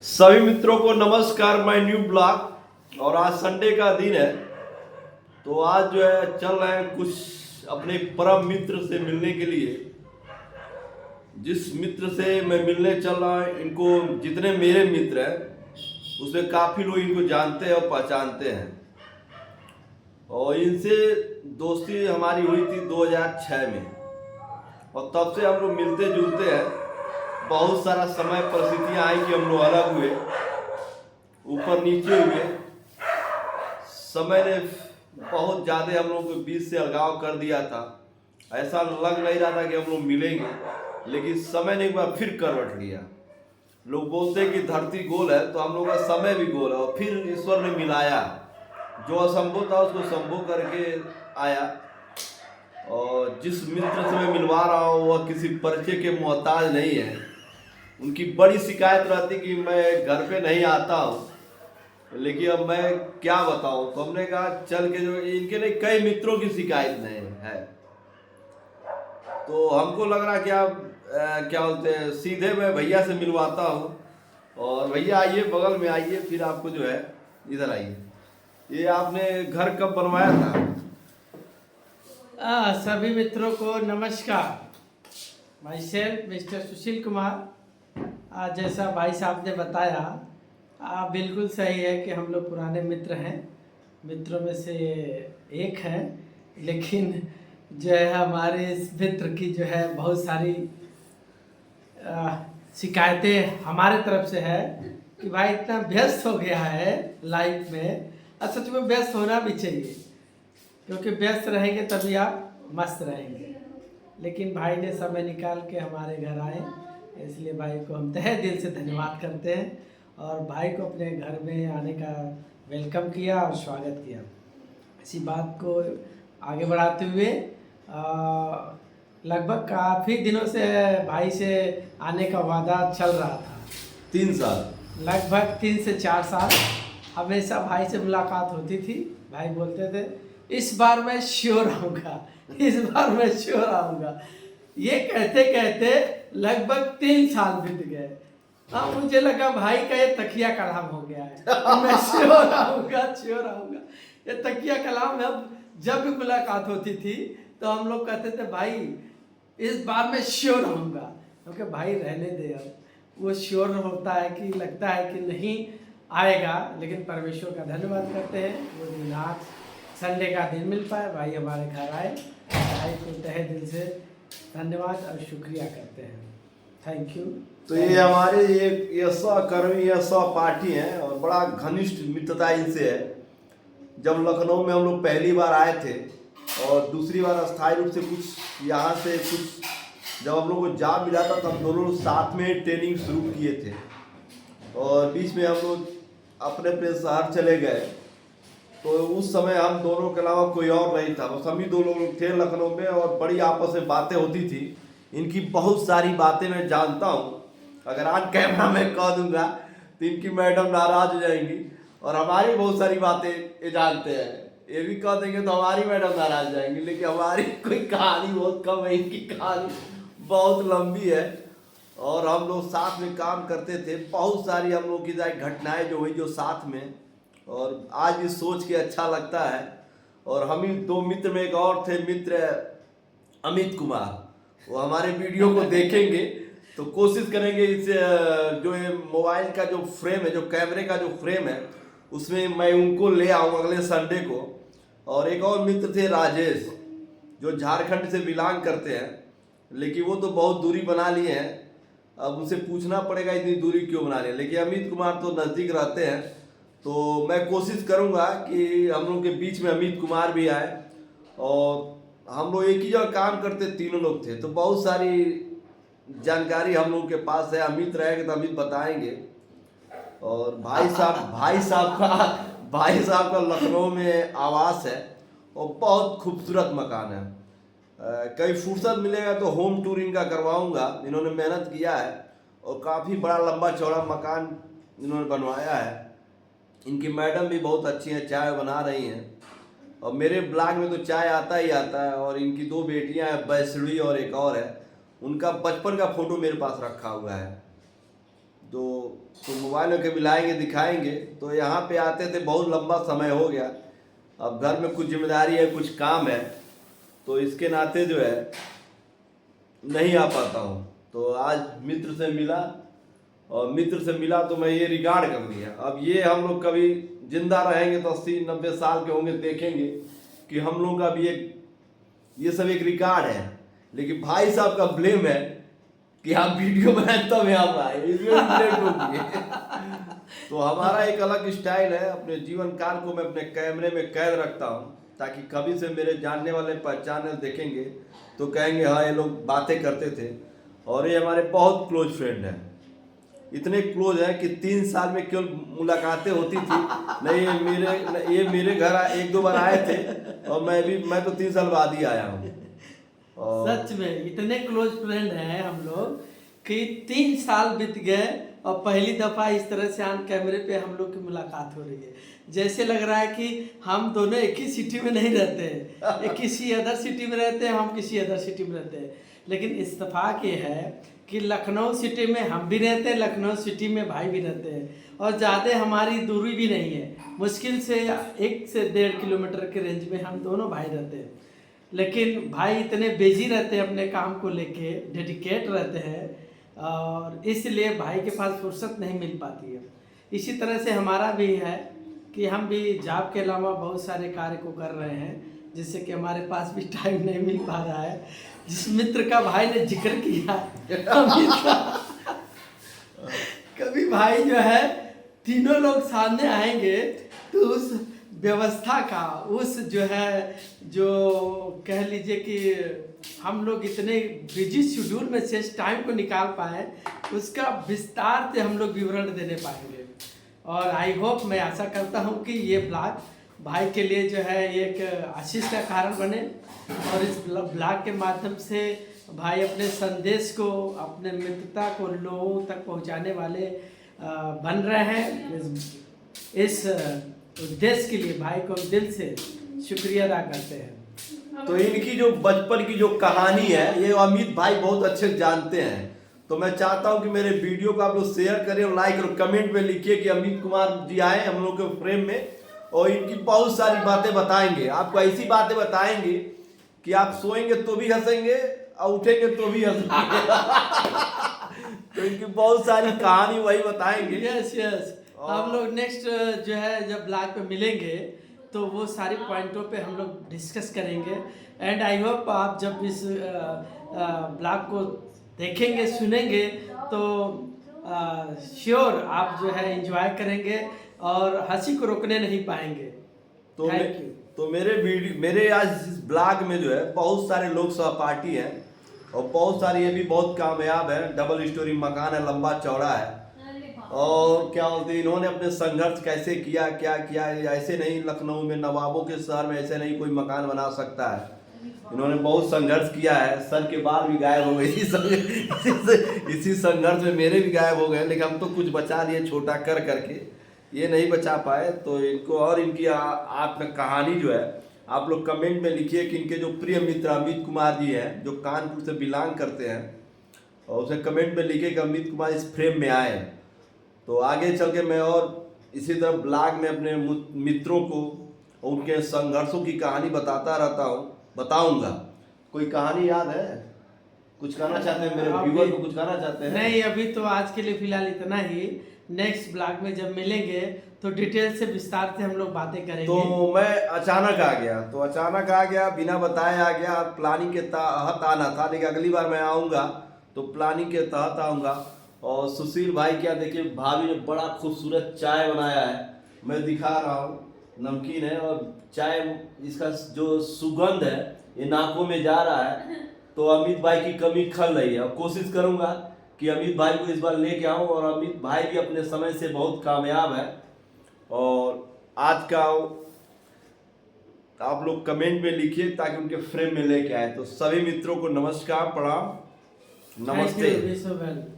सभी मित्रों को नमस्कार। My new blog. और आज संडे का दिन है, तो आज जो है चल रहे हैं कुछ अपने परम मित्र से मिलने के लिए। जिस मित्र से मैं मिलने चल रहा हूँ, इनको जितने मेरे मित्र हैं उसमें काफ़ी लोग इनको जानते हैं और पहचानते हैं। और इनसे दोस्ती हमारी हुई थी 2006 में, और तब से हम लोग मिलते जुलते हैं। बहुत सारा समय परिस्थितियाँ आई कि हम लोग अलग हुए, ऊपर नीचे हुए। समय ने बहुत ज़्यादा हम लोग के बीच से अलगाव कर दिया था। ऐसा लग नहीं रहा था कि हम लोग मिलेंगे, लेकिन समय ने एक बार फिर करवट लिया। लोग बोलते हैं कि धरती गोल है, तो हम लोग का समय भी गोल है। और फिर ईश्वर ने मिलाया, जो असंभव था उसको संभव करके आया। और जिस मित्र से मैं मिलवा रहा हूँ वह किसी परिचय के मोहताज नहीं है। उनकी बड़ी शिकायत रहती कि मैं घर पे नहीं आता हूँ, लेकिन अब मैं क्या बताऊँ। तो हमने कहा चल के, जो इनके लिए कई मित्रों की शिकायत नहीं है, तो हमको लग रहा क्या क्या बोलते हैं, सीधे मैं भैया से मिलवाता हूँ। और भैया आइए, बगल में आइए, फिर आपको जो है इधर आइए। ये आपने घर कब बनवाया था? सभी मित्रों को नमस्कार। My self mister Sushil Kumar. जैसा भाई साहब ने बताया, बिल्कुल सही है कि हम लोग पुराने मित्र हैं, मित्रों में से एक हैं। लेकिन जो है हमारे इस मित्र की जो है बहुत सारी शिकायतें हमारे तरफ से है कि भाई इतना व्यस्त हो गया है लाइफ में। और सच में व्यस्त होना भी चाहिए, क्योंकि व्यस्त रहेंगे तभी आप मस्त रहेंगे। लेकिन भाई ने समय निकाल के हमारे घर आए, इसलिए भाई को हम तहे दिल से धन्यवाद करते हैं। और भाई को अपने घर में आने का वेलकम किया और स्वागत किया। इसी बात को आगे बढ़ाते हुए लगभग काफ़ी दिनों से भाई से आने का वादा चल रहा था। 3 साल, लगभग 3 से 4 साल हमेशा भाई से मुलाकात होती थी। भाई बोलते थे इस बार मैं श्योर आऊँगा, इस बार मैं श्योर आऊँगा। ये कहते कहते लगभग 3 साल बीत गए। मुझे लगा भाई का ये तकिया कलाम हो गया है, मैं श्योर आऊँगा, श्योर आऊँगा। ये तकिया कलाम है। अब जब भी मुलाकात होती थी तो हम लोग कहते थे भाई इस बार मैं श्योर आऊँगा, क्योंकि भाई रहने दे। अब वो श्योर होता है कि लगता है कि नहीं आएगा, लेकिन परमेश्वर का धन्यवाद करते हैं वो दिन आज संडे का दिन मिल पाए, भाई हमारे घर आए। भाई को तहे दिल से धन्यवाद और शुक्रिया करते हैं। Thank you. तो ये हमारे ये सहकर्मी या सहपाठी हैं, और बड़ा घनिष्ठ मित्रता इनसे है। जब लखनऊ में हम लोग पहली बार आए थे, और दूसरी बार अस्थायी रूप से कुछ यहाँ से कुछ जब हम लोग को जॉब मिला था, तब दोनों लोग साथ में ट्रेनिंग शुरू किए थे। और बीच में हम लोग अपने अपने शहर चले गए, तो उस समय हम दोनों के अलावा कोई और नहीं था, बस हम ही 2 लोग थे लखनऊ में। और बड़ी आपस में बातें होती थी। इनकी बहुत सारी बातें मैं जानता हूँ, अगर आज कैमरा में कह दूंगा तो इनकी मैडम नाराज हो जाएंगी। और हमारी बहुत सारी बातें ये जानते हैं, ये भी कह देंगे तो हमारी मैडम नाराज हो जाएंगी। लेकिन हमारी कोई कहानी बहुत कम है, इनकी कहानी बहुत लंबी है। और हम लोग साथ में काम करते थे। बहुत सारी हम लोग की घटनाएं जो हुई जो साथ में, और आज भी सोच के अच्छा लगता है। और हम ही 2 मित्र में एक और थे मित्र, अमित कुमार। वो हमारे वीडियो को देखेंगे तो कोशिश करेंगे इसे, जो ये मोबाइल का जो फ्रेम है, जो कैमरे का जो फ्रेम है, उसमें मैं उनको ले आऊँ अगले संडे को। और एक और मित्र थे राजेश, जो झारखंड से बिलोंग करते हैं, लेकिन वो तो बहुत दूरी बना लिए हैं। अब उनसे पूछना पड़ेगा इतनी दूरी क्यों बना लिए। लेकिन अमित कुमार तो नज़दीक रहते हैं, तो मैं कोशिश करूंगा कि हम लोग के बीच में अमित कुमार भी आए। और हम लोग एक ही जगह काम करते, तीनों लोग थे, तो बहुत सारी जानकारी हम लोग के पास है। अमित रहेंगे तो अमित बताएंगे। और भाई साहब का लखनऊ में आवास है, और बहुत खूबसूरत मकान है। कहीं फुर्सत मिलेगा तो होम टूर इनका करवाऊंगा। इन्होंने मेहनत किया है, और काफ़ी बड़ा लंबा चौड़ा मकान इन्होंने बनवाया है। इनकी मैडम भी बहुत अच्छी हैं, चाय बना रही हैं। और मेरे ब्लॉग में तो चाय आता ही आता है। और इनकी 2 बेटियां हैं, बैसड़ी और एक और है। उनका बचपन का फोटो मेरे पास रखा हुआ है, तो मोबाइल में कभी लाएंगे दिखाएंगे। तो यहाँ पे आते थे, बहुत लंबा समय हो गया, अब घर में कुछ जिम्मेदारी है, कुछ काम है, तो इसके नाते जो है नहीं आ पाता हूँ। तो आज मित्र से मिला, और मित्र से मिला तो मैं ये रिकॉर्ड कर लिया। अब ये हम लोग कभी जिंदा रहेंगे तो 80-90 साल के होंगे, देखेंगे कि हम लोग का भी एक ये सब एक रिकॉर्ड है। लेकिन भाई साहब का ब्लेम है कि आप वीडियो बनाए तब यहाँ आए, इसमें ब्लेम ठोकिए। तो हमारा एक अलग स्टाइल है, अपने जीवन काल को मैं अपने कैमरे में कैद रखता हूँ, ताकि कभी से मेरे जानने वाले पहचानने देखेंगे तो कहेंगे हाँ ये लोग बातें करते थे। और ये हमारे बहुत क्लोज फ्रेंड हैं, इतने क्लोज हैं कि 3 साल में केवल मुलाकातें होती थी। नहीं ये मेरे घर 1-2 बार आए थे, और मैं तो 3 साल बाद ही आया हूँ। सच में इतने क्लोज फ्रेंड हैं हम लोग कि 3 साल बीत गए और पहली दफा इस तरह से ऑन कैमरे पे हम लोग की मुलाकात हो रही है। जैसे लग रहा है कि हम दोनों एक ही सिटी में नहीं रहते हैं, एक किसी अदर सिटी में रहते हैं, हम किसी अदर सिटी में रहते हैं। लेकिन इत्तेफाक ये है कि लखनऊ सिटी में हम भी रहते हैं, लखनऊ सिटी में भाई भी रहते हैं, और ज़्यादा हमारी दूरी भी नहीं है, मुश्किल से 1 से 1.5 किलोमीटर के रेंज में हम दोनों भाई रहते हैं। लेकिन भाई इतने बिजी रहते हैं अपने काम को लेके, डेडिकेट रहते हैं, और इसलिए भाई के पास फुर्सत नहीं मिल पाती है। इसी तरह से हमारा भी है कि हम भी जॉब के अलावा बहुत सारे कार्य को कर रहे हैं, जिससे कि हमारे पास भी टाइम नहीं मिल पा रहा है। जिस मित्र का भाई ने जिक्र किया कभी भाई जो है तीनों लोग सामने आएंगे तो उस व्यवस्था का, उस जो है जो कह लीजिए कि हम लोग इतने बिजी शेड्यूल में से टाइम को निकाल पाए, उसका विस्तार से हम लोग विवरण देने पाएंगे। और आई होप, मैं आशा करता हूँ कि ये ब्लॉग भाई के लिए जो है एक आशीष का कारण बने, और इस ब्लॉग के माध्यम से भाई अपने संदेश को, अपने मित्रता को लोगों तक पहुँचाने वाले बन रहे हैं। इस उद्देश्य के लिए भाई को दिल से शुक्रिया अदा करते हैं। तो इनकी जो बचपन की जो कहानी है ये अमित भाई बहुत अच्छे जानते हैं। तो मैं चाहता हूं कि मेरे वीडियो को आप लोग शेयर करें और लाइक और कमेंट में लिखिए कि अमित कुमार जी आए हम लोग के फ्रेम में, और इनकी बहुत सारी बातें बताएंगे। आपको ऐसी बातें बताएंगे कि आप सोएंगे तो भी हंसेंगे और उठेंगे तो भी हंसेंगे। तो इनकी बहुत सारी कहानी वही बताएंगे। यस हम लोग नेक्स्ट जो है जब ब्लॉग पे मिलेंगे तो वो सारे पॉइंटों पे हम लोग डिस्कस करेंगे। एंड आई होप आप जब इस ब्लॉग को देखेंगे, सुनेंगे, तो श्योर आप जो है एंजॉय करेंगे और हंसी को रोकने नहीं पाएंगे। तो मेरे आज इस ब्लॉग में जो है बहुत सारे लोग सहपाठी हैं, और बहुत सारे ये भी बहुत कामयाब है, डबल स्टोरी मकान है, लंबा चौड़ा है। और क्या बोलते हैं, इन्होंने अपने संघर्ष कैसे किया, क्या किया, ऐसे नहीं लखनऊ में, नवाबों के शहर में ऐसे नहीं कोई मकान बना सकता है। इन्होंने बहुत संघर्ष किया है, सर के बाल भी गायब हो गए इसी संघर्ष में मेरे भी गायब हो गए, लेकिन हम तो कुछ बचा लिए छोटा कर करके, ये नहीं बचा पाए। तो इनको और इनकी आत्म कहानी जो है आप लोग कमेंट में लिखिए कि इनके जो प्रिय मित्र अमित कुमार जी हैं जो कानपुर से बिलोंग करते हैं, और उसे कमेंट में लिखिए कि अमित कुमार इस फ्रेम में आए। तो आगे चल के मैं और इसी तरह ब्लॉग में अपने मित्रों को उनके संघर्षों की कहानी बताता रहता हूँ, बताऊंगा। कोई कहानी याद है? कुछ कहना चाहते हैं मेरे व्यूअर को, कुछ कहना चाहते हैं? नहीं, अभी तो आज के लिए फिलहाल इतना ही। नेक्स्ट ब्लॉग में जब मिलेंगे तो डिटेल से विस्तार से हम लोग बातें करेंगे। तो मैं अचानक आ गया, बिना बताए आ गया। प्लानिंग के तहत आना था, लेकिन अगली बार मैं आऊँगा तो प्लानिंग के तहत आऊँगा। और सुशील भाई क्या देखिए, भाभी ने बड़ा खूबसूरत चाय बनाया है, मैं दिखा रहा हूँ, नमकीन है, और चाय इसका जो सुगंध है ये नाकों में जा रहा है। तो अमित भाई की कमी खल रही है, और कोशिश करूँगा कि अमित भाई को इस बार लेके आऊँ। और अमित भाई भी अपने समय से बहुत कामयाब है। और आज का आप लोग कमेंट में लिखिए ताकि उनके फ्रेम में लेके आए। तो सभी मित्रों को नमस्कार, प्रणाम, नमस्ते।